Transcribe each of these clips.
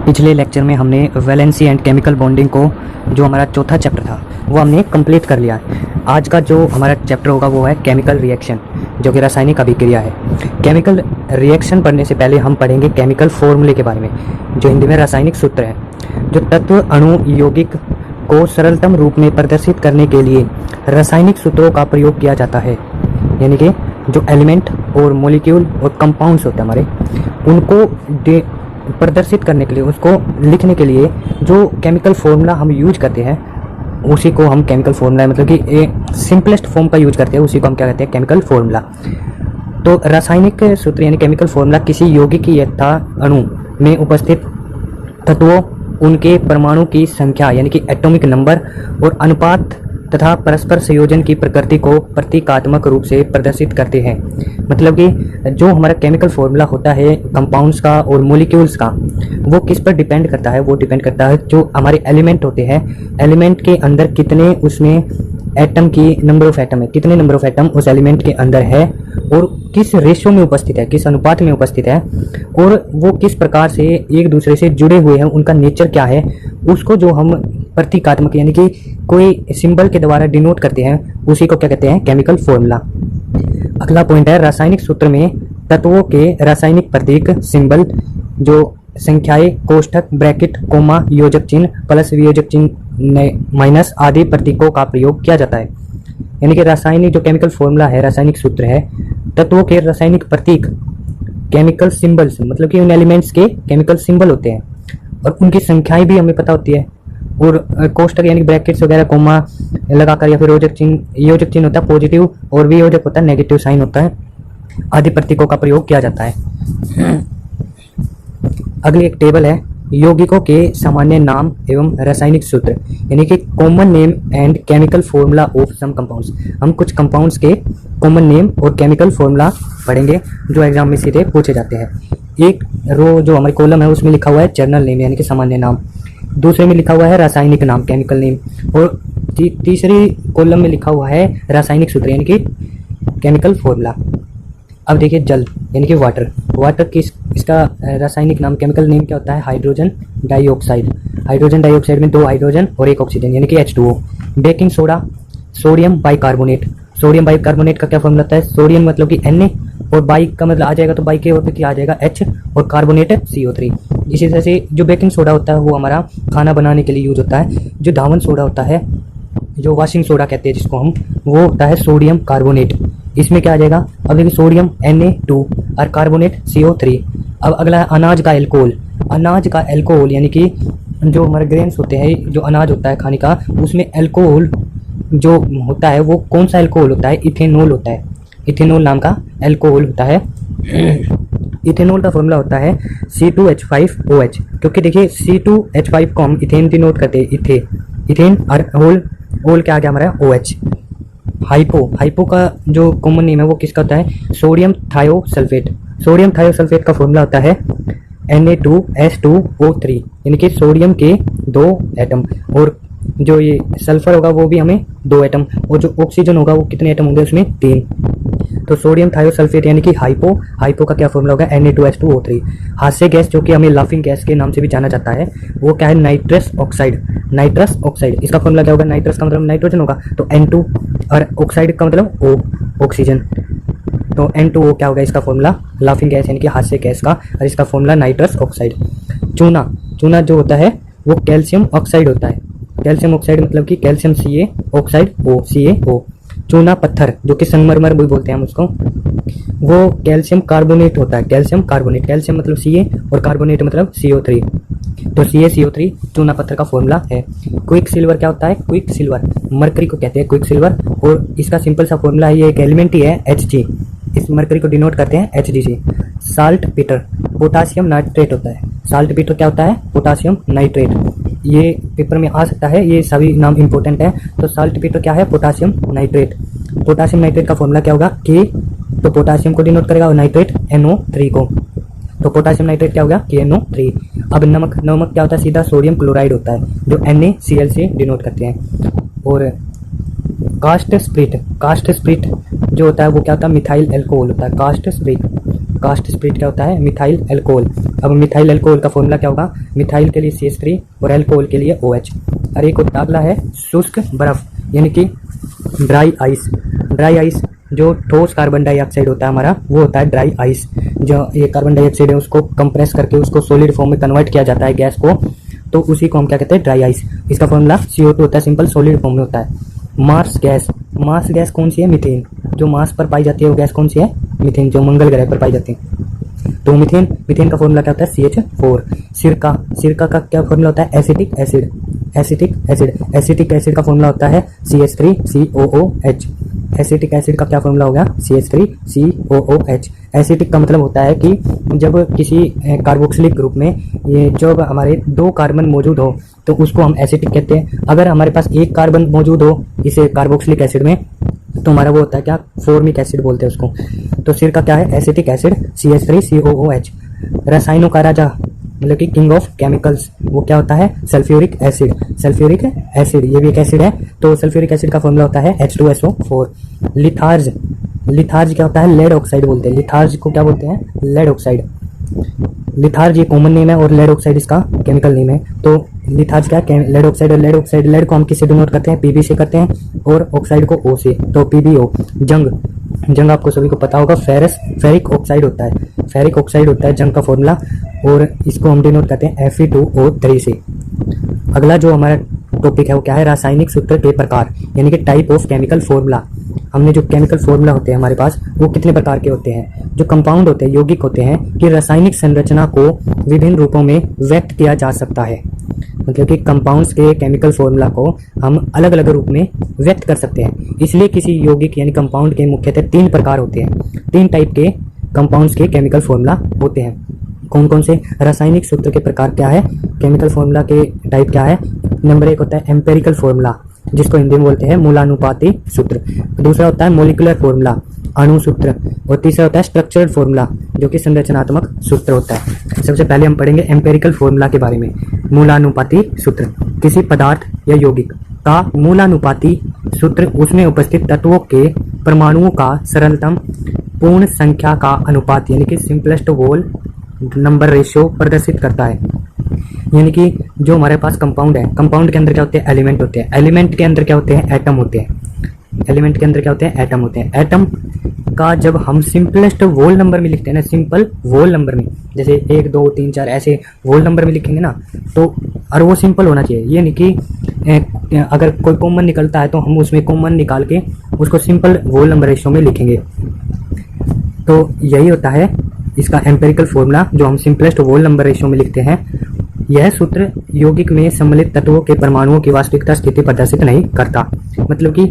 पिछले लेक्चर में हमने वैलेंसी एंड केमिकल बॉन्डिंग को, जो हमारा चौथा चैप्टर था, वो हमने कंप्लीट कर लिया है। आज का जो हमारा चैप्टर होगा वो है केमिकल रिएक्शन, जो कि रासायनिक अभिक्रिया है। केमिकल रिएक्शन पढ़ने से पहले हम पढ़ेंगे केमिकल फॉर्मूले के बारे में, जो हिंदी में रासायनिक सूत्र है। जो तत्व, अणु, यौगिक को सरलतम रूप में प्रदर्शित करने के लिए रासायनिक सूत्रों का प्रयोग किया जाता है। यानी कि जो एलिमेंट और मॉलिक्यूल और कंपाउंड्स होते हैं हमारे, उनको प्रदर्शित करने के लिए, उसको लिखने के लिए जो केमिकल फॉर्मूला हम यूज करते हैं, उसी को हम केमिकल फॉर्मूला, मतलब कि एक सिंपलेस्ट फॉर्म का यूज करते हैं, उसी को हम क्या कहते हैं, केमिकल फॉर्मूला। तो रासायनिक सूत्र यानी केमिकल फॉर्मूला किसी यौगिक या अणु में उपस्थित तत्वों, उनके परमाणु की संख्या यानी कि एटॉमिक नंबर और अनुपात तथा परस्पर संयोजन की प्रकृति को प्रतीकात्मक रूप से प्रदर्शित करते हैं। मतलब कि जो हमारा केमिकल फॉर्मूला होता है कंपाउंड्स का और मॉलिक्यूल्स का, वो किस पर डिपेंड करता है? वो डिपेंड करता है जो हमारे एलिमेंट होते हैं, एलिमेंट के अंदर कितने उसमें एटम की नंबर ऑफ एटम है, कितने नंबर ऑफ एटम उस एलिमेंट के अंदर है और किस रेशियो में उपस्थित है, किस अनुपात में उपस्थित है, और वो किस प्रकार से एक दूसरे से जुड़े हुए हैं, उनका नेचर क्या है, उसको जो हम प्रतीकात्मक यानी कि कोई सिंबल के द्वारा डिनोट करते हैं, उसी को क्या कहते हैं, केमिकल फॉर्मूला। अगला पॉइंट है रासायनिक सूत्र में तत्वों के रासायनिक प्रतीक, सिंबल, जो संख्याएं, कोष्ठक, ब्रैकेट, कोमा, योजक चिन्ह, प्लस वियोजक चिन्ह, माइनस आदि प्रतीकों का प्रयोग किया जाता है। यानी कि रासायनिक जो केमिकल फॉर्मूला है, रासायनिक सूत्र है, तत्वों के रासायनिक प्रतीक, केमिकल सिंबल्स, मतलब कि उन एलिमेंट्स के केमिकल सिंबल होते हैं और उनकी संख्याएं भी हमें पता होती है, और कोष्ठक यानी ब्रैकेट्स वगैरह, कोमा लगाकर, या फिर योजक चिन्ह होता है पॉजिटिव और वियोजक होता है नेगेटिव साइन होता है, आदि प्रतीकों का प्रयोग किया जाता है। अगली एक टेबल है यौगिकों के सामान्य नाम एवं रासायनिक सूत्र, यानी कि common name and chemical formula of some compounds. हम कुछ कंपाउंड्स के कॉमन नेम और केमिकल फॉर्मूला पढ़ेंगे जो एग्जाम में सीधे पूछे जाते हैं। एक रो जो हमारे कॉलम है उसमें लिखा हुआ है जर्नल नेम यानी कि सामान्य नाम, दूसरे में लिखा हुआ है रासायनिक नाम, केमिकल नेम, और तीसरी कॉलम में लिखा हुआ है रासायनिक सूत्र यानी कि केमिकल फॉर्मूला। अब देखिए जल यानी कि वाटर, वाटर की इसका रासायनिक नाम, केमिकल नेम क्या होता है, हाइड्रोजन डाइऑक्साइड। हाइड्रोजन डाइऑक्साइड में 2 हाइड्रोजन और 1 ऑक्सीजन यानी कि H2O। Baking soda, sodium bicarbonate. Sodium bicarbonate का क्या फॉर्मूला होता है, सोडियम मतलब कि Na, और बाइक का मतलब आ जाएगा तो बाइक के और क्या आ जाएगा H, और कार्बोनेट CO3। इसी तरह से जो बेकिंग सोडा होता है वो हमारा खाना बनाने के लिए यूज होता है। जो धावन सोडा होता है, जो वॉशिंग सोडा कहते हैं जिसको हम, वो होता है सोडियम कार्बोनेट। इसमें क्या आ जाएगा, अब देखिए सोडियम Na2 और कार्बोनेट CO3। अब अगला है अनाज का एल्कोहल। अनाज का एल्कोहल यानी कि जो हमारे ग्रेन्स होते हैं, जो अनाज होता है खाने का, उसमें एल्कोहल जो होता है वो कौन सा एल्कोहल होता है, इथेनॉल होता है। इथेनॉल नाम का एल्कोहल होता है। इथेनॉल का फॉर्मूला होता है C2H5OH, क्योंकि देखिए C2H5 को हम इथेन डिनोट करते हैं, इथेन, और होल क्या आ गया हमारा OH। हाइपो का जो कॉमन नेम है वो किसका होता है, सोडियम थायोसल्फेट। सोडियम थायोसल्फेट का फॉर्मूला होता है Na2S2O3, यानी कि सोडियम के 2 एटम, और जो ये सल्फर होगा वो भी हमें 2 एटम, और जो ऑक्सीजन होगा वो कितने एटम होंगे उसमें 3। तो सोडियम थायोसल्फेट यानी कि हाइपो का क्या फॉर्मूला होगा, Na2S2O3। हास्य गैस जो कि हमें लाफिंग गैस के नाम से भी जाना जाता है, वो क्या है, नाइट्रस ऑक्साइड। नाइट्रस ऑक्साइड, इसका फॉर्मूला क्या होगा, नाइट्रस का मतलब नाइट्रोजन होगा तो N2, और ऑक्साइड का मतलब O, ऑक्सीजन, तो N2O क्या होगा इसका फॉर्मूला, लाफिंग गैस यानी कि हास्य गैस का, और इसका फॉर्मूला नाइट्रस ऑक्साइड। चूना जो होता है वो कैल्शियम ऑक्साइड होता है। कैल्शियम ऑक्साइड मतलब कि कैल्शियम Ca ऑक्साइड CaO। चूना पत्थर जो कि संगमरमर भी बोलते हैं हम उसको, वो कैल्शियम कार्बोनेट होता है। कैल्शियम कार्बोनेट, कैल्शियम मतलब Ca और कार्बोनेट मतलब CO3, तो CaCO3 चूना पत्थर का फॉर्मूला है। क्विक सिल्वर क्या होता है, क्विक सिल्वर मरकरी को कहते हैं क्विक सिल्वर, और इसका सिंपल सा फॉर्मूला है, ये एक एलिमेंट ही है Hg, इस मरकरी को डिनोट करते हैं HgC। Salt Peter potassium nitrate होता है। साल्ट पीटर क्या होता है, पोटासियम नाइट्रेट, ये पेपर में आ सकता है, ये सभी नाम इंपॉर्टेंट है। तो साल्ट पीटर क्या है, पोटासियम नाइट्रेट। पोटासियम नाइट्रेट का फॉर्मूला क्या होगा, K, तो पोटासियम को डिनोट करेगा और नाइट्रेट NO3 को, तो पोटासियम नाइट्रेट क्या होगा, KNO3। अब नमक क्या होता है, सीधा सोडियम क्लोराइड होता है जो NaCl से डिनोट करते हैं। और कास्ट स्प्रिट जो होता है वो क्या होता है, मिथाइल एल्कोहल होता है कास्ट स्प्रिट। कास्ट स्प्लिट क्या होता है, मिथाइल एल्कोहल। अब मिथाइल एल्कोहल का फॉर्मूला क्या होगा, मिथाइल के लिए CH3 और एल्कोहल के लिए OH। और एक होता अगला है शुष्क बर्फ, यानी कि ड्राई आइस। ड्राई आइस जो ठोस कार्बन डाइऑक्साइड होता है हमारा, वो होता है ड्राई आइस। जो ये कार्बन डाइऑक्साइड है उसको कंप्रेस करके उसको सॉलिड फॉर्म में कन्वर्ट किया जाता है गैस को, तो उसी को हम क्या कहते हैं, ड्राई आइस। इसका फॉर्मूला CO2 होता है, सिंपल सॉलिड फॉर्म में होता है। मार्स गैस, मार्स गैस कौन सी है, मीथेन। जो मार्स पर पाई जाती है वो गैस कौन सी है, मीथेन, जो मंगल ग्रह पर पाई जाती है। तो मीथेन, मीथेन का फॉर्मूला क्या होता है, CH4। सिरका, सिरका का क्या फॉर्मूला होता है, acetic acid. Acetic acid, acetic acid का फॉर्मूला होता है CH3COOH। एसिटिक एसिड का क्या फॉर्मूला हो गया, CH3COOH। एसिटिक का मतलब होता है कि जब किसी कार्बोक्सिलिक ग्रुप में ये जब हमारे 2 कार्बन मौजूद हो तो उसको हम एसिटिक कहते हैं। अगर हमारे पास 1 कार्बन मौजूद हो इसे कार्बोक्सिलिक एसिड में, तो हमारा वो होता है क्या, फॉर्मिक एसिड बोलते हैं उसको। तो सिर का क्या है, एसिटिक एसिड CH3COOH। रसायनों का राजा मतलब कि किंग ऑफ केमिकल्स, वो क्या होता है, सल्फ्यूरिक एसिड। सल्फ्यूरिक एसिड ये भी एक एसिड है, तो सल्फ्यूरिक एसिड का फॉर्मूला होता है H2SO4। लिथार्ज, लिथार्ज क्या होता है, लेड ऑक्साइड बोलते हैं। लिथार्ज को क्या बोलते हैं, लेड ऑक्साइड। लिथार्ज ये कॉमन नेम है और लेड ऑक्साइड इसका केमिकल नेम है। तो लिथार्ज क्या है, लेड ऑक्साइड। और लेड ऑक्साइड, लेड को हम किससे डिनोट करते हैं, Pb से करते हैं, और ऑक्साइड को O से, तो PbO। जंग, जंग आपको सभी को पता होगा, फेरस, फेरिक ऑक्साइड होता है। फेरिक ऑक्साइड होता है जंग का फॉर्मूला, और इसको हम डिनोट करते हैं Fe2O3 से। अगला जो हमारा टॉपिक है वो क्या है, रासायनिक सूत्र के प्रकार, यानी कि टाइप ऑफ केमिकल फॉर्मूला। हमने जो केमिकल फॉर्मूला होते हैं हमारे पास, वो कितने प्रकार के होते हैं। जो कंपाउंड होते हैं, यौगिक होते हैं, कि रासायनिक संरचना को विभिन्न रूपों में व्यक्त किया जा सकता है। मतलब कि कंपाउंड्स के केमिकल फॉर्मूला को हम अलग अलग रूप में व्यक्त कर सकते हैं। इसलिए किसी यौगिक यानी कंपाउंड के मुख्यतः 3 प्रकार होते हैं। 3 टाइप के कंपाउंड्स के केमिकल फॉर्मूला होते हैं। कौन कौन से, रासायनिक सूत्र के प्रकार क्या है, केमिकल फॉर्मूला के टाइप क्या है। नंबर 1 होता है एम्पेरिकल फॉर्मूला, जिसको हिंदी में बोलते हैं मूलानुपाती सूत्र। दूसरा होता है मॉलिक्यूलर फॉर्मूला, अणु सूत्र। और तीसरा होता है स्ट्रक्चरल फॉर्मूला, जो कि संरचनात्मक सूत्र होता है। सबसे पहले हम पढ़ेंगे एम्पेरिकल फॉर्मूला के बारे में। मूलानुपाती सूत्र, किसी पदार्थ या यौगिक का मूलानुपाती सूत्र उसमें उपस्थित तत्वों के परमाणुओं का सरलतम पूर्ण संख्या का अनुपात, यानी कि सिंपलेस्ट होल नंबर रेशियो प्रदर्शित करता है। यानी कि जो हमारे पास कंपाउंड है, कंपाउंड के अंदर क्या होते हैं, एलिमेंट होते हैं। एलिमेंट के अंदर क्या होते हैं, एटम होते हैं। एलिमेंट के अंदर क्या होते हैं, एटम होते हैं। एटम का जब हम सिंपलेस्ट होल नंबर में लिखते हैं ना, सिंपल होल नंबर में, जैसे 1 2 3 4 ऐसे होल नंबर में लिखेंगे ना, तो और वो सिंपल होना चाहिए। ये नहीं कि अगर कोई कॉमन निकलता है तो हम उसमें कॉमन निकाल के उसको सिंपल होल नंबर रेशियो में लिखेंगे। तो यही होता है इसका एम्पेरिकल फॉर्मूला, जो हम सिंपलेस्ट होल नंबर रेशियो में लिखते हैं। यह सूत्र यौगिक में सम्मिलित तत्वों के परमाणुओं की वास्तविकता स्थिति प्रदर्शित नहीं करता। मतलब कि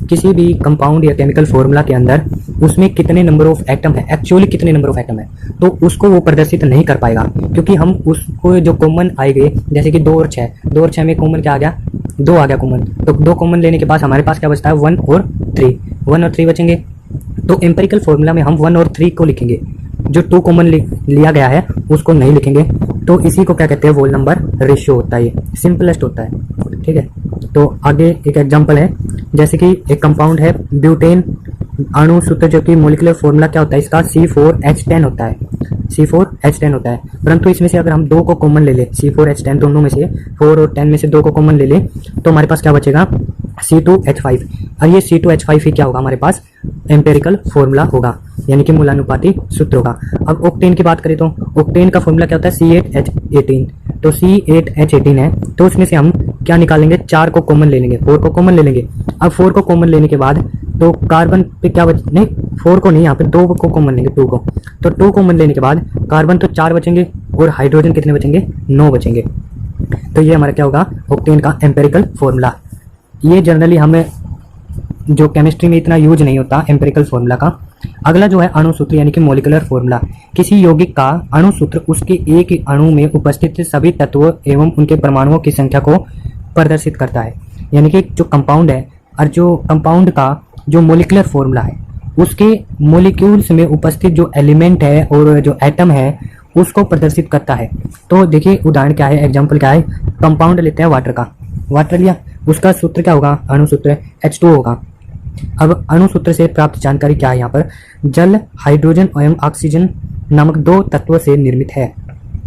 किसी भी कंपाउंड या केमिकल फॉर्मूला के अंदर उसमें कितने नंबर ऑफ एटम है, एक्चुअली कितने नंबर ऑफ एटम है, तो उसको वो प्रदर्शित नहीं कर पाएगा। क्योंकि हम उसको जो कॉमन आएंगे, जैसे कि 2 और 6, 2 और 6 में कॉमन क्या आ गया, 2 आ गया कॉमन। तो 2 कॉमन लेने के बाद हमारे पास क्या बचता है, 1 और 3, 1 और 3 बचेंगे। तो एम्पेरिकल फॉर्मूला में हम 1 और 3 को लिखेंगे, जो 2 कॉमन लिया गया है उसको नहीं लिखेंगे। तो इसी को क्या कहते हैं, होल नंबर रेशियो होता है, ये सिंपलेस्ट होता है। ठीक है, तो आगे एक एग्जांपल है, जैसे कि एक कंपाउंड है ब्यूटेन अणु सूत्र, जो कि मोलिकुलर फॉर्मूला क्या होता है इसका, C4H10 होता है। C4H10 होता है, परंतु इसमें से अगर हम 2 को कॉमन ले ले, C4H10 दोनों में से 4 और 10 में से 2 को कॉमन ले ले, तो हमारे पास क्या बचेगा, C2H5। और ये C2H5 ही क्या होगा, हमारे पास एम्पेरिकल फॉर्मूला होगा, यानी कि मूलानुपाती सूत्र होगा। अब ऑक्टेन की बात करें तो ऑक्टेन का फॉर्मूला क्या होता है, C8H18। तो C8H18 है, तो उसमें से हम क्या निकालेंगे, 4 को कॉमन ले लेंगे, 4 को कॉमन ले लेंगे। अब 4 को कॉमन लेने के बाद तो कार्बन पे क्या बच, नहीं 4 को नहीं, यहाँ पे 2 को कॉमन लेंगे, 2 को। तो 2 कॉमन लेने के बाद कार्बन तो 4 बचेंगे और हाइड्रोजन कितने बचेंगे, 9 बचेंगे। तो ये हमारा क्या होगा, ऑक्टेन का एम्पेरिकल फॉर्मूला। ये जनरली हमें जो केमिस्ट्री में इतना यूज नहीं होता एम्पेरिकल फॉर्मूला का। अगला जो है अणु सूत्र, यानी कि मॉलिक्यूलर फॉर्मूला। किसी यौगिक का अणु सूत्र उसके एक ही अणु में उपस्थित सभी तत्वों एवं उनके परमाणुओं की संख्या को प्रदर्शित करता है। यानी कि जो कंपाउंड है और जो कंपाउंड का जो मॉलिक्यूलर फॉर्मूला है, उसके मॉलिक्यूल्स में उपस्थित जो एलिमेंट है और जो एटम है उसको प्रदर्शित करता है। तो देखिए उदाहरण क्या है, एग्जाम्पल क्या है, कंपाउंड लेते हैं वाटर का, वाटर लिया, उसका सूत्र क्या होगा, अणु सूत्र H2 होगा। अब अणुसूत्र से प्राप्त जानकारी क्या है यहाँ पर, जल हाइड्रोजन एवं ऑक्सीजन नामक दो तत्वों से निर्मित है।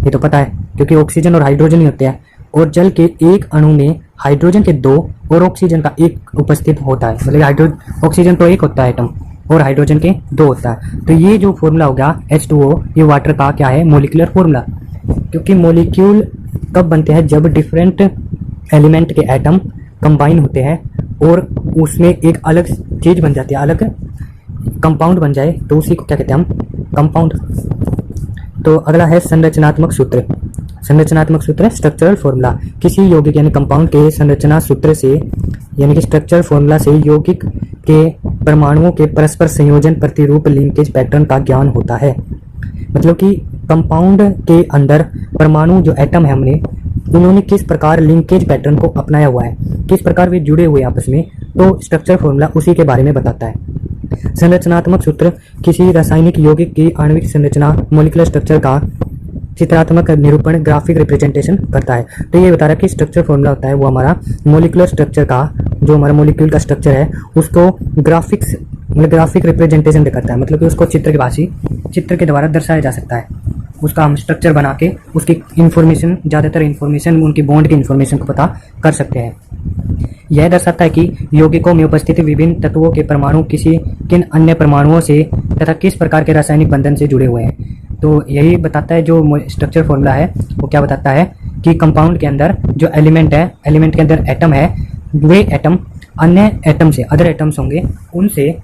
ये तो पता है क्योंकि ऑक्सीजन और हाइड्रोजन ही होते हैं, और जल के एक अणु में हाइड्रोजन के दो और ऑक्सीजन का एक उपस्थित होता है। मतलब ऑक्सीजन तो एक होता है एटम और हाइड्रोजन के दो होता है। तो ये जो फॉर्मूला हो गया H2O, ये वाटर का क्या है, मोलिकुलर फॉर्मूला। क्योंकि मोलिक्यूल कब बनते हैं, जब डिफरेंट एलिमेंट के एटम कंबाइन होते हैं और उसमें एक अलग चीज बन जाती है, अलग कंपाउंड बन जाए, तो उसी को क्या कहते हैं हम, कंपाउंड। तो अगला है संरचनात्मक सूत्र। संरचनात्मक सूत्र स्ट्रक्चरल फॉर्मूला। किसी यौगिक यानी कंपाउंड के संरचना सूत्र से यानी कि स्ट्रक्चरल फॉर्मूला से यौगिक के परमाणुओं के परस्पर संयोजन प्रतिरूप लिंकेज पैटर्न का ज्ञान होता है। मतलब कि कंपाउंड के अंदर परमाणु जो एटम है हमने, उन्होंने किस प्रकार लिंकेज पैटर्न को अपनाया हुआ है, किस प्रकार वे जुड़े हुए आपस में, तो स्ट्रक्चर फॉर्मूला उसी के बारे में बताता है। संरचनात्मक सूत्र किसी रासायनिक यौगिक की आणविक संरचना मोलिकुलर स्ट्रक्चर का चित्रात्मक निरूपण ग्राफिक रिप्रेजेंटेशन करता है। तो ये बता रहा है कि स्ट्रक्चर फॉर्मूला होता है वो हमारा मोलिकुलर स्ट्रक्चर का, जो हमारा मोलिक्यूल का स्ट्रक्चर है उसको ग्राफिक रिप्रेजेंटेशन करता है। मतलब कि उसको चित्र के द्वारा दर्शाया जा सकता है। उसका हम स्ट्रक्चर बना के उसकी इंफॉर्मेशन, ज़्यादातर इंफॉर्मेशन उनकी बॉन्ड की इंफॉर्मेशन को पता कर सकते हैं। यह दर्शाता है कि यौगिकों में उपस्थित विभिन्न तत्वों के परमाणु किन अन्य परमाणुओं से तथा किस प्रकार के रासायनिक बंधन से जुड़े हुए हैं। तो यही बताता है जो स्ट्रक्चर फॉर्मूला है, वो क्या बताता है कि कंपाउंड के अंदर जो एलिमेंट है, एलिमेंट के अंदर एटम है, वे एटम अन्य एटम से, अदर एटम्स होंगे, उनसे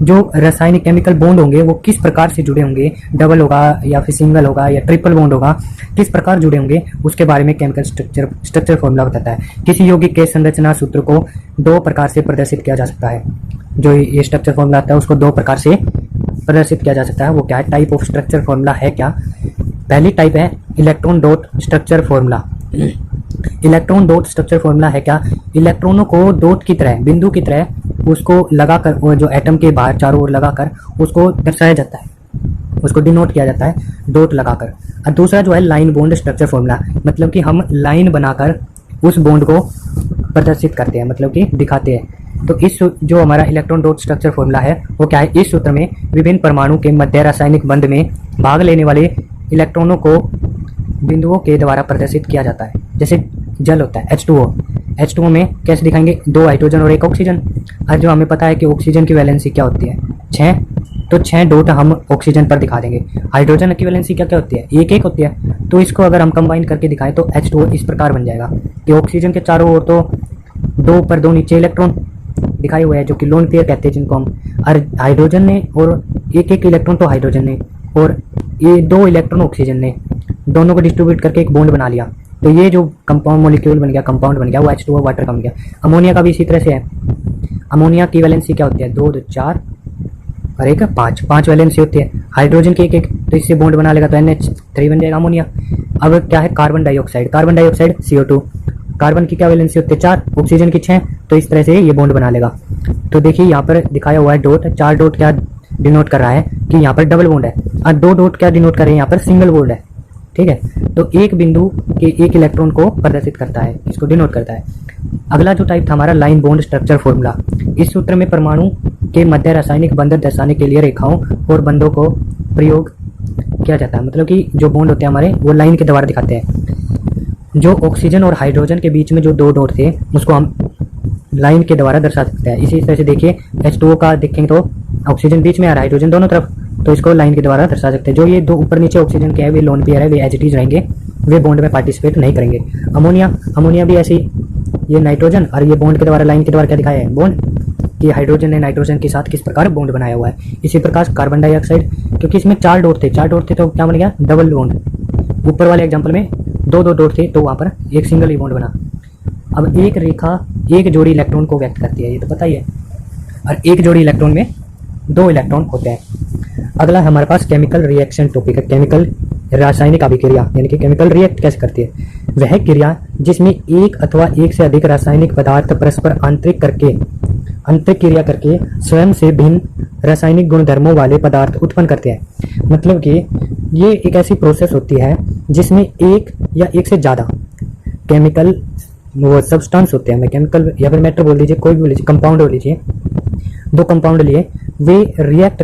जो रासायनिक केमिकल बॉन्ड होंगे वो किस प्रकार से जुड़े होंगे, डबल होगा या फिर सिंगल होगा या ट्रिपल बॉन्ड होगा, किस प्रकार जुड़े होंगे, उसके बारे में केमिकल स्ट्रक्चर फॉर्मूला बताता है। किसी यौगिक के संरचना सूत्र को दो प्रकार से प्रदर्शित किया जा सकता है। जो ये स्ट्रक्चर फॉर्मूला आता है उसको दो प्रकार से प्रदर्शित किया जा सकता है। वो क्या है, टाइप ऑफ स्ट्रक्चर फॉर्मूला है क्या। पहली टाइप है electron dot structure formula. Electron dot structure formula है क्या, इलेक्ट्रॉनों को डॉट की तरह, बिंदु की तरह उसको लगाकर, वो जो एटम के बाहर चारों ओर लगाकर उसको दर्शाया जाता है, उसको डिनोट किया जाता है डॉट लगाकर। और दूसरा जो है लाइन बॉन्ड स्ट्रक्चर फॉर्मूला, मतलब कि हम लाइन बनाकर उस बॉन्ड को प्रदर्शित करते हैं, मतलब कि दिखाते हैं। तो इस जो हमारा इलेक्ट्रॉन डॉट स्ट्रक्चर फॉर्मूला है वो क्या है, इस सूत्र में विभिन्न परमाणु के मध्य रासायनिक बंध में भाग लेने वाले इलेक्ट्रॉनों को बिंदुओं के द्वारा प्रदर्शित किया जाता है। जैसे जल होता है H2O में कैसे दिखाएंगे, दो हाइड्रोजन और एक ऑक्सीजन। और जो हमें पता है कि ऑक्सीजन की वैलेंसी क्या होती है 6, तो 6 डॉट हम ऑक्सीजन पर दिखा देंगे। हाइड्रोजन की वैलेंसी क्या क्या होती है, एक होती है। तो इसको अगर हम कंबाइन करके दिखाएं तो H2O इस प्रकार बन जाएगा कि ऑक्सीजन के चारों ओर तो 2 ऊपर 2 नीचे इलेक्ट्रॉन दिखाए हुए हैं, जो कि लोन पेयर कहते हैं जिनको हम। और हाइड्रोजन ने और एक इलेक्ट्रॉन तो हाइड्रोजन ने और ये 2 इलेक्ट्रॉन ऑक्सीजन ने, दोनों को डिस्ट्रीब्यूट करके एक बॉन्ड बना लिया। तो ये जो कंपाउंड मोलिक्यूल बन गया, कंपाउंड बन गया, वो H2O वाटर का बन गया। अमोनिया का भी इसी तरह से है। अमोनिया की वैलेंसी क्या होती है, 2 4 और एक 5 वैलेंसी होती है। हाइड्रोजन की एक, तो इससे बॉन्ड बना लेगा तो NH3 बन जाएगा अमोनिया। अब क्या है, कार्बन डाइऑक्साइड CO2, कार्बन की क्या वैलेंसी होती है 4, ऑक्सीजन की 6, तो इस तरह से ये बॉन्ड बना लेगा। तो देखिए यहाँ पर दिखाया हुआ है डॉट, 4 डॉट क्या डिनोट कर रहा है कि यहाँ पर डबल बॉन्ड है, और 2 डॉट क्या डिनोट कर रहे हैं, यहाँ पर सिंगल बॉन्ड है। ठीक है, तो एक बिंदु के एक इलेक्ट्रॉन को प्रदर्शित करता है, इसको डिनोट करता है। अगला जो टाइप था हमारा लाइन बॉन्ड स्ट्रक्चर फॉर्मूला। इस सूत्र में परमाणु के मध्य रासायनिक बंधन दर्शाने के लिए रेखाओं और बंधों को प्रयोग किया जाता है। मतलब कि जो बॉन्ड होते हैं हमारे वो लाइन के द्वारा दिखाते हैं। जो ऑक्सीजन और हाइड्रोजन के बीच में जो 2 डॉट थे उसको हम लाइन के द्वारा दर्शा सकते हैं। इसी तरह से देखिए H2O का देखेंगे तो ऑक्सीजन बीच में और हाइड्रोजन दोनों तरफ, तो इसको लाइन के द्वारा दर्शा सकते हैं। जो ये 2 ऊपर नीचे ऑक्सीजन के है वे लोन पेयर है, वे एज इट इज रहेंगे, वे बॉन्ड में पार्टिसिपेट नहीं करेंगे। अमोनिया भी ऐसी, ये नाइट्रोजन और ये बॉन्ड के द्वारा, लाइन के द्वारा क्या दिखाया है बॉन्ड, कि हाइड्रोजन ने नाइट्रोजन के साथ किस प्रकार बॉन्ड बनाया हुआ है। इसी प्रकार कार्बन डाइऑक्साइड, क्योंकि इसमें 4 डॉट थे तो क्या बन गया, डबल बॉन्ड। ऊपर वाले एग्जाम्पल में 2 डॉट थे तो वहाँ पर एक सिंगल ही बॉन्ड बना। अब एक रेखा एक जोड़ी इलेक्ट्रॉन को व्यक्त करती है, ये तो पता ही है, और एक जोड़ी इलेक्ट्रॉन में 2 इलेक्ट्रॉन होते हैं। अगला हमारे पास केमिकल रिएक्शन टॉपिक है, केमिकल रासायनिक अभिक्रिया, यानी कि केमिकल रिएक्ट कैसे करती है। वह क्रिया जिसमें एक अथवा एक से अधिक रासायनिक पदार्थ परस्पर आंतरिक क्रिया करके स्वयं से भिन्न रासायनिक गुणधर्मों वाले पदार्थ उत्पन्न करते हैं। मतलब कि ये एक ऐसी प्रोसेस होती है जिसमें एक या एक से ज़्यादा केमिकल वो सब्सटेंस होते हैं, केमिकल या फिर मैटर बोल लीजिए, कोई भी बोल लीजिए, कंपाउंड बोल लीजिए, दो कंपाउंड लिए, वे रिएक्ट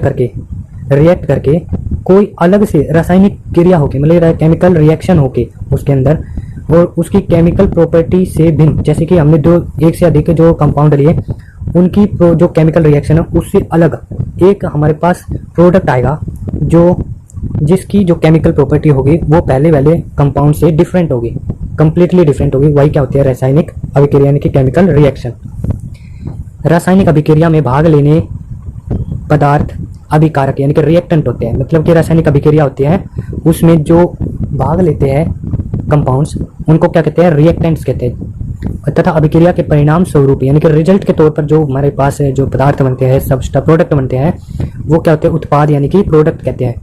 करके कोई अलग से रासायनिक क्रिया होके, मतलब केमिकल रिएक्शन होके उसके अंदर, और उसकी केमिकल प्रॉपर्टी से भिन्न, जैसे कि हमने दो एक से अधिक जो कंपाउंड लिए उनकी जो केमिकल रिएक्शन है उससे अलग एक हमारे पास प्रोडक्ट आएगा जिसकी जो केमिकल प्रॉपर्टी होगी वो पहले वाले कंपाउंड से डिफरेंट होगी, कंप्लीटली डिफरेंट होगी। वही क्या होती है? रासायनिक अभिक्रिया यानी कि केमिकल रिएक्शन। रासायनिक अभिक्रिया में भाग लेने पदार्थ अभिकारक यानी कि रिएक्टेंट होते हैं। मतलब कि रासायनिक अभिक्रिया होती है उसमें जो भाग लेते हैं कंपाउंड्स उनको क्या कहते हैं? रिएक्टेंट्स कहते हैं। तथा अभिक्रिया के परिणाम स्वरूप यानी कि रिजल्ट के तौर पर जो हमारे पास जो पदार्थ बनते हैं, सबस्टा प्रोडक्ट बनते हैं, वो क्या होते हैं? उत्पाद यानी कि प्रोडक्ट कहते हैं।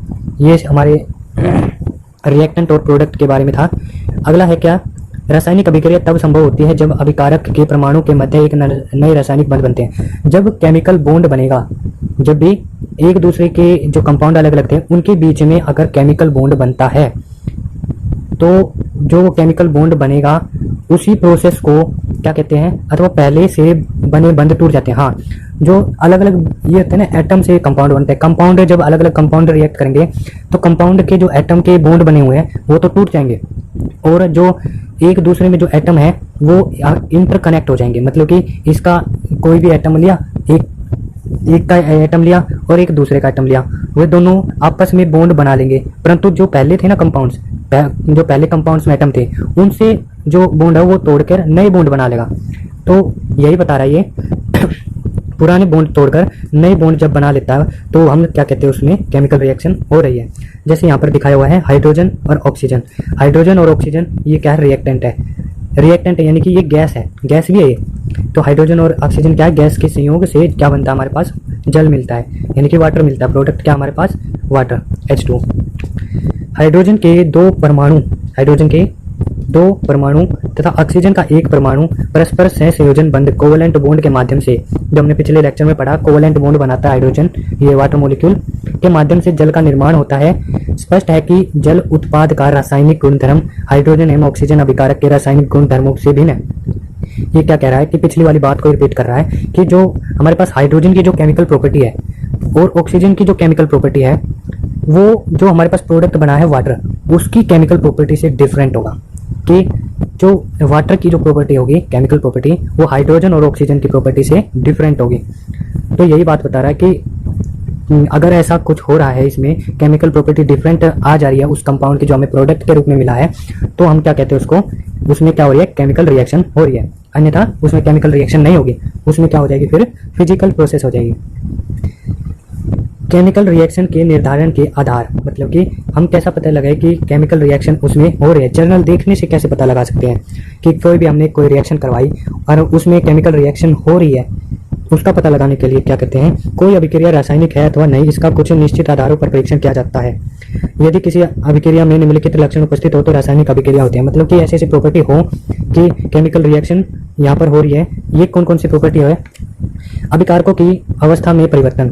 ये हमारे रिएक्टेंट और प्रोडक्ट के बारे में था। अगला है क्या? रासायनिक अभिक्रिया तब संभव होती है जब अभिकारक के परमाणु के मध्य एक नए रासायनिक बंध बनते हैं। जब केमिकल बॉन्ड बनेगा, जब भी एक दूसरे के जो कंपाउंड अलग अलग थे उनके बीच में अगर केमिकल बॉन्ड बनता है तो जो केमिकल बॉन्ड बनेगा उसी प्रोसेस को क्या कहते हैं? अथवा पहले से बने बंध टूट जाते हैं। हाँ, जो अलग अलग ये होते हैं ना, एटम से कंपाउंड बनते हैं। कंपाउंड जब अलग अलग कंपाउंड रिएक्ट करेंगे तो कंपाउंड के जो एटम के बॉन्ड बने हुए हैं वो तो टूट जाएंगे, और जो एक दूसरे में जो एटम है वो इंटरकनेक्ट हो जाएंगे। मतलब कि इसका कोई भी एटम लिया, एक का एटम लिया और एक दूसरे का एटम लिया, वे दोनों आपस में बॉन्ड बना लेंगे। परंतु जो पहले थे ना कंपाउंड्स, जो पहले कंपाउंड्स में एटम थे उनसे जो बॉन्ड है वो तोड़कर नए बॉन्ड बना लेगा। तो यही बता रहा है ये पुराने बॉन्ड तोड़कर नए बॉन्ड जब बना लेता है तो हम क्या कहते हैं? उसमें केमिकल रिएक्शन हो रही है। जैसे यहाँ पर दिखाया हुआ है हाइड्रोजन और ऑक्सीजन। हाइड्रोजन और ऑक्सीजन ये क्या है? रिएक्टेंट है। रिएक्टेंट यानी कि ये गैस है, गैस भी है ये। तो हाइड्रोजन और ऑक्सीजन क्या है? गैस के संयोग से क्या बनता है? हमारे पास जल मिलता है यानी कि वाटर मिलता है। प्रोडक्ट क्या हमारे पास? Water, H2। हाइड्रोजन के दो परमाणु तथा ऑक्सीजन का एक परमाणु परस्पर सहसंयोजन बंध कोवलेंट बॉन्ड के माध्यम से, जो हमने पिछले लेक्चर में पढ़ा, कोवलेंट बॉन्ड बनाता है हाइड्रोजन, ये वाटर मॉलिक्यूल के माध्यम से जल का निर्माण होता है। स्पष्ट है कि जल उत्पाद का रासायनिक गुणधर्म हाइड्रोजन एवं ऑक्सीजन अभिकारक के रासायनिक गुणधर्मों से भिन्न है। ये क्या कह रहा है कि पिछली वाली बात को रिपीट कर रहा है कि जो हमारे पास हाइड्रोजन की जो केमिकल प्रॉपर्टी है और ऑक्सीजन की जो केमिकल प्रॉपर्टी है वो जो हमारे पास प्रोडक्ट बना है वाटर, उसकी केमिकल प्रॉपर्टी से डिफरेंट होगा। कि जो वाटर की जो प्रॉपर्टी होगी केमिकल प्रॉपर्टी वो हाइड्रोजन और ऑक्सीजन की प्रॉपर्टी से डिफरेंट होगी। तो यही बात बता रहा है कि अगर ऐसा कुछ हो रहा है, इसमें केमिकल प्रॉपर्टी डिफरेंट आ जा रही है उस कंपाउंड की जो हमें प्रोडक्ट के रूप में मिला है, तो हम क्या कहते हैं उसको? उसमें क्या हो रही है? केमिकल रिएक्शन हो रही है। अन्यथा उसमें केमिकल रिएक्शन नहीं होगी, उसमें क्या हो जाएगी? फिर फिजिकल प्रोसेस हो जाएगी। केमिकल रिएक्शन के निर्धारण के आधार, मतलब कि हम कैसा पता लगाए कि केमिकल रिएक्शन उसमें हो रही है? जर्नल देखने से कैसे पता लगा सकते हैं कि कोई भी हमने कोई रिएक्शन करवाई और उसमें केमिकल रिएक्शन हो रही है? उसका पता लगाने के लिए क्या कहते हैं? कोई अभिक्रिया रासायनिक है अथवा नहीं, इसका कुछ निश्चित आधारों पर परीक्षण किया जाता है। यदि किसी अभिक्रिया में निम्नलिखित लक्षण उपस्थित हो तो रासायनिक अभिक्रिया होती है। मतलब कि ऐसी ऐसी प्रॉपर्टी हो कि केमिकल रिएक्शन यहाँ पर हो रही है। ये कौन कौन सी प्रॉपर्टी है? अभिकारकों की अवस्था में परिवर्तन।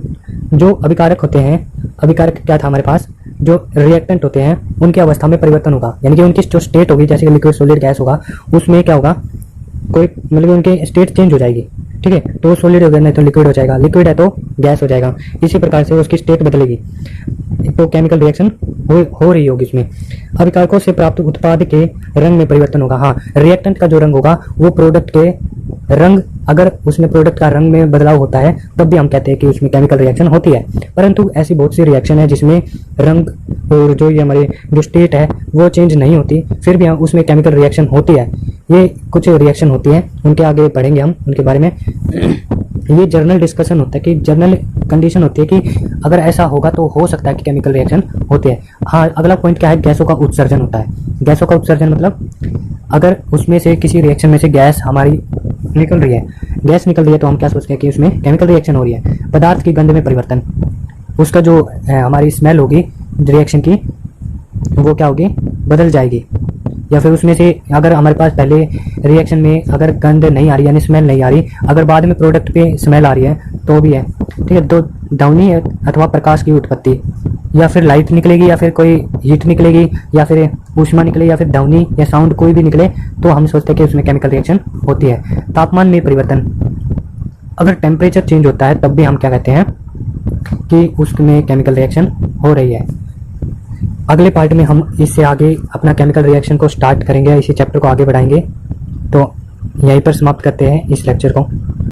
जो अभिकारक होते हैं, अभिकारक क्या था हमारे पास? जो रिएक्टेंट होते हैं उनकी अवस्था में परिवर्तन होगा, यानी कि उनकी जो स्टेट होगी, जैसे लिक्विड सॉलिड गैस होगा, उसमें क्या होगा? कोई मतलब उनकी स्टेट चेंज हो जाएगी। ठीक है, तो वो सॉलिड हो गया, नहीं तो लिक्विड हो जाएगा, लिक्विड है तो गैस हो जाएगा। इसी प्रकार से उसकी स्टेट बदलेगी, तो केमिकल रिएक्शन हो रही होगी इसमें। अभिकारकों से प्राप्त उत्पाद के रंग में परिवर्तन होगा। हाँ, रिएक्टेंट का जो रंग होगा वो प्रोडक्ट के रंग, अगर उसमें प्रोडक्ट का रंग में बदलाव होता है तब भी हम कहते हैं कि उसमें केमिकल रिएक्शन होती है। परंतु ऐसी बहुत सी रिएक्शन है जिसमें रंग और जो ये हमारी जो स्टेट है वो चेंज नहीं होती, फिर भी उसमें केमिकल रिएक्शन होती है। ये कुछ रिएक्शन होती है, उनके आगे पढ़ेंगे हम उनके बारे में। ये जर्नल डिस्कशन होता है कि जर्नल कंडीशन होती है कि अगर ऐसा होगा तो हो सकता है कि केमिकल रिएक्शन होती है। हाँ, अगला पॉइंट क्या है? गैसों का उत्सर्जन होता है। गैसों का उत्सर्जन मतलब अगर उसमें से किसी रिएक्शन में से गैस हमारी निकल रही है, गैस निकल रही है, तो हम क्या सोचते हैं कि उसमें केमिकल रिएक्शन हो रही है। पदार्थ की गंध में परिवर्तन, उसका जो हमारी स्मेल होगी रिएक्शन की वो क्या होगी? बदल जाएगी। या फिर उसमें से अगर हमारे पास पहले रिएक्शन में अगर गंध नहीं आ रही यानी स्मेल नहीं आ रही, अगर बाद में प्रोडक्ट पे स्मेल आ रही है तो भी है। ठीक है, तो ध्वनि अथवा प्रकाश की उत्पत्ति, या फिर लाइट निकलेगी या फिर कोई हीट निकलेगी या फिर ऊष्मा निकले या फिर ध्वनि या साउंड कोई भी निकले तो हम सोचते हैं कि उसमें केमिकल रिएक्शन होती है। तापमान में परिवर्तन, अगर टेम्परेचर चेंज होता है तब भी हम क्या कहते हैं कि उसमें केमिकल रिएक्शन हो रही है। अगले पार्ट में हम इससे आगे अपना केमिकल रिएक्शन को स्टार्ट करेंगे, इसी चैप्टर को आगे बढ़ाएंगे। तो यहीं पर समाप्त करते हैं इस लेक्चर को।